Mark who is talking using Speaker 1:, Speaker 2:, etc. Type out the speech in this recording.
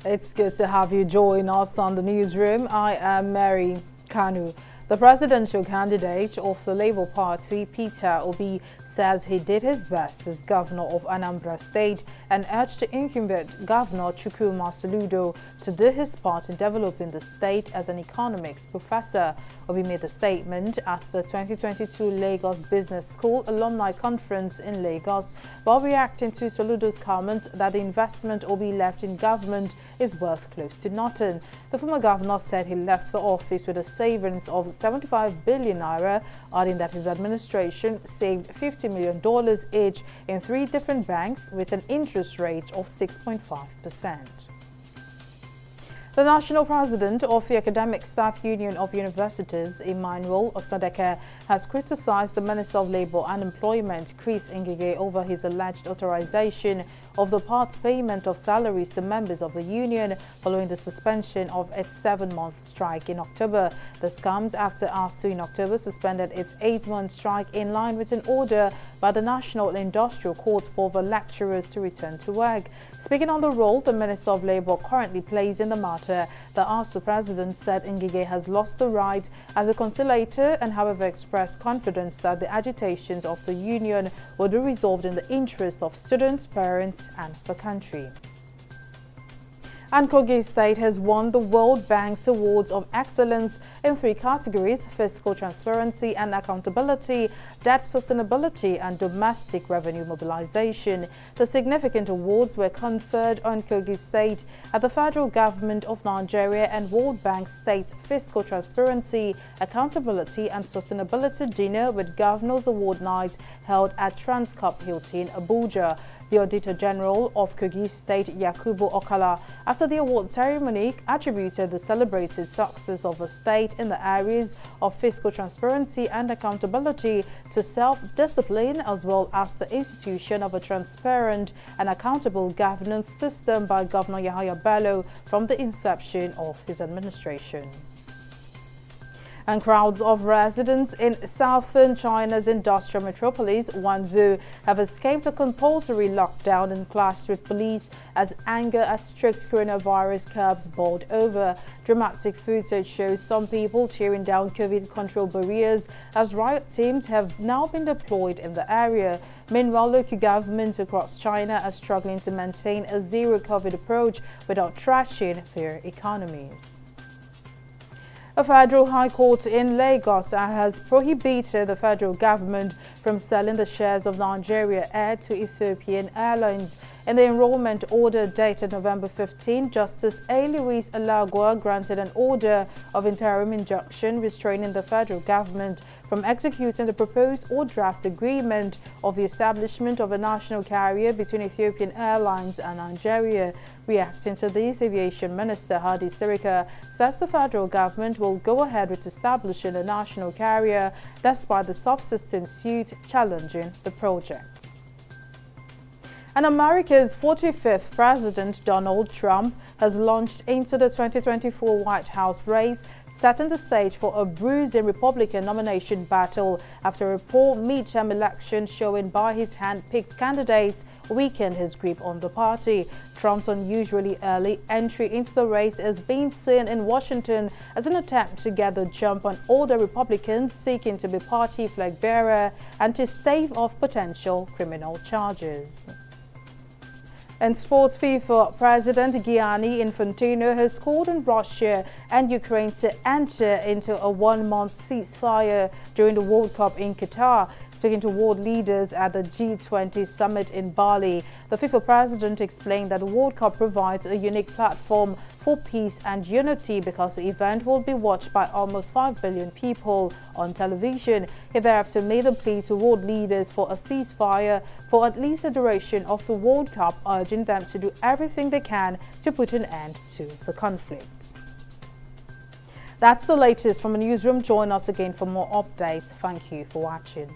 Speaker 1: It's good to have you join us on the newsroom. I am Mary Kanu. The presidential candidate of the Labour Party, Peter Obi, says he did his best as governor of Anambra State and urged the incumbent Governor Chukwuma Soludo to do his part in developing the state as an economics professor. Obi made the statement at the 2022 Lagos Business School Alumni Conference in Lagos while reacting to Soludo's comments that the investment Obi left in government is worth close to nothing. The former governor said he left the office with a savings of 75 billion naira, adding that his administration saved $50 million each in 3 different banks with an interest rate of 6.5%. The national president of the Academic Staff Union of Universities, Emmanuel Osadeke, has criticized the Minister of Labour and Employment, Chris Ngige, over his alleged authorization of the part payment of salaries to members of the union following the suspension of its 7-month strike in October. This comes after ASUU in October suspended its 8-month strike in line with an order by the National Industrial Court for the lecturers to return to work. Speaking on the role the Minister of Labour currently plays in the matter, the ASUU president said Ngige has lost the right as a conciliator and however expressed confidence that the agitations of the union will be resolved in the interest of students, parents and the country. And Kogi State has won the World Bank's Awards of Excellence in 3 categories: fiscal transparency and accountability, debt sustainability and domestic revenue mobilization. The significant awards were conferred on Kogi State at the Federal Government of Nigeria and World Bank State's Fiscal Transparency, Accountability and Sustainability Dinner with Governor's Award Night held at Transcorp Hilton, Abuja. The Auditor General of Kogi State, Yakubu Okala, after the award ceremony, attributed the celebrated success of the state in the areas of fiscal transparency and accountability to self-discipline as well as the institution of a transparent and accountable governance system by Governor Yahaya Bello from the inception of his administration. And crowds of residents in southern China's industrial metropolis, Guangzhou, have escaped a compulsory lockdown and clashed with police as anger at strict coronavirus curbs boiled over. Dramatic footage shows some people tearing down COVID control barriers as riot teams have now been deployed in the area. Meanwhile, local governments across China are struggling to maintain a zero-COVID approach without trashing their economies. A federal high court in Lagos has prohibited the federal government from selling the shares of Nigeria Air to Ethiopian Airlines. In the enrollment order dated November 15, Justice A. Louis Alagua granted an order of interim injunction restraining the federal government from executing the proposed or draft agreement of the establishment of a national carrier between Ethiopian Airlines and Nigeria. Reacting to this, Aviation Minister Hadi Sirika says the federal government will go ahead with establishing a national carrier despite the subsistence suit challenging the project. And America's 45th President Donald Trump has launched into the 2024 White House race, setting the stage for a bruising Republican nomination battle after a poor midterm election showing by his hand-picked candidates weakened his grip on the party. Trump's unusually early entry into the race is being seen in Washington as an attempt to get the jump on all the Republicans seeking to be party flag bearer and to stave off potential criminal charges. In sports, FIFA President Gianni Infantino has called on Russia and Ukraine to enter into a 1-month ceasefire during the World Cup in Qatar. Speaking to world leaders at the G20 summit in Bali, the FIFA president explained that the World Cup provides a unique platform for peace and unity because the event will be watched by almost 5 billion people on television. He thereafter made a plea to world leaders for a ceasefire for at least the duration of the World Cup, urging them to do everything they can to put an end to the conflict. That's the latest from the newsroom. Join us again for more updates. Thank you for watching.